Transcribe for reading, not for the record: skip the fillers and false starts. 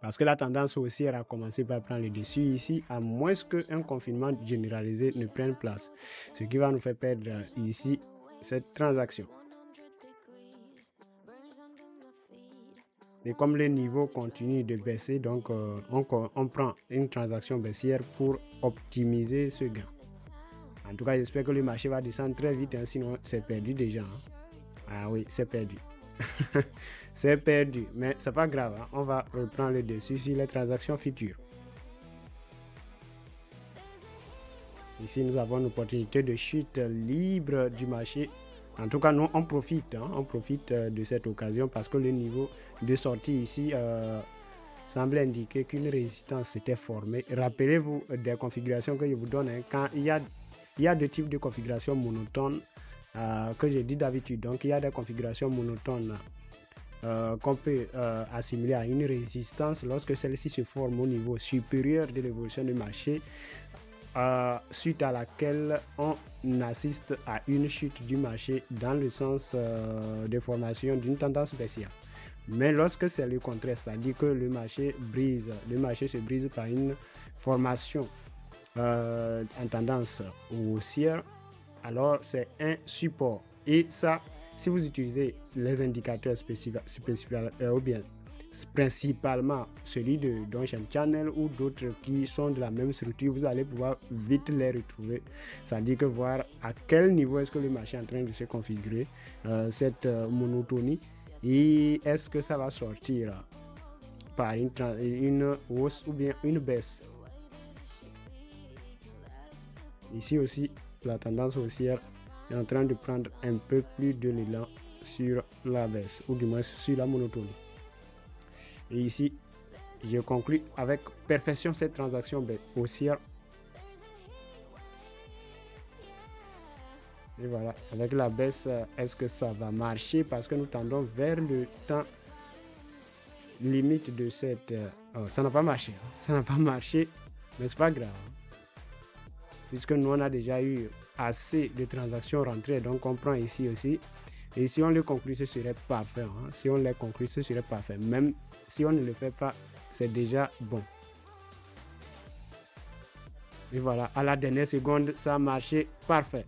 Parce que la tendance haussière a commencé par prendre le dessus ici, à moins qu'un confinement généralisé ne prenne place. Ce qui va nous faire perdre ici cette transaction. Et comme le niveau continue de baisser, donc on prend une transaction baissière pour optimiser ce gain. En tout cas, j'espère que le marché va descendre très vite, hein, sinon c'est perdu déjà. Hein. Ah oui, c'est perdu. C'est perdu, mais c'est pas grave. Hein. On va reprendre le dessus sur les transactions futures. Ici, nous avons une opportunité de chute libre du marché. En tout cas, nous, on profite de cette occasion parce que le niveau de sortie ici semble indiquer qu'une résistance s'était formée. Rappelez-vous des configurations que je vous donne. Hein, quand il y a deux types de configurations monotones que j'ai dit d'habitude. Donc, il y a des configurations monotones qu'on peut assimiler à une résistance lorsque celle-ci se forme au niveau supérieur de l'évolution du marché. Suite à laquelle on assiste à une chute du marché dans le sens de formation d'une tendance baissière. Mais lorsque c'est le contraire, c'est-à-dire que le marché se brise par une formation en tendance haussière, alors c'est un support. Et ça, si vous utilisez les indicateurs ou bien principalement celui de Dongshan Channel ou d'autres qui sont de la même structure, vous allez pouvoir vite les retrouver. C'est-à-dire que voir à quel niveau est-ce que le marché est en train de se configurer, cette monotonie, et est-ce que ça va sortir par une hausse ou bien une baisse. Ici aussi, la tendance haussière est en train de prendre un peu plus de l'élan sur la baisse, ou du moins sur la monotonie. Et ici, je conclue avec perfection cette transaction haussière. Et voilà, avec la baisse, est-ce que ça va marcher? Parce que nous tendons vers le temps limite de cette... ça n'a pas marché. Hein. Ça n'a pas marché, mais c'est pas grave. Puisque nous, on a déjà eu assez de transactions rentrées, donc on prend ici aussi. Et si on le conclut, ce serait parfait. Hein. Si on le conclut, ce serait parfait. Même si on ne le fait pas, c'est déjà bon. Et voilà, à la dernière seconde, ça a marché parfait.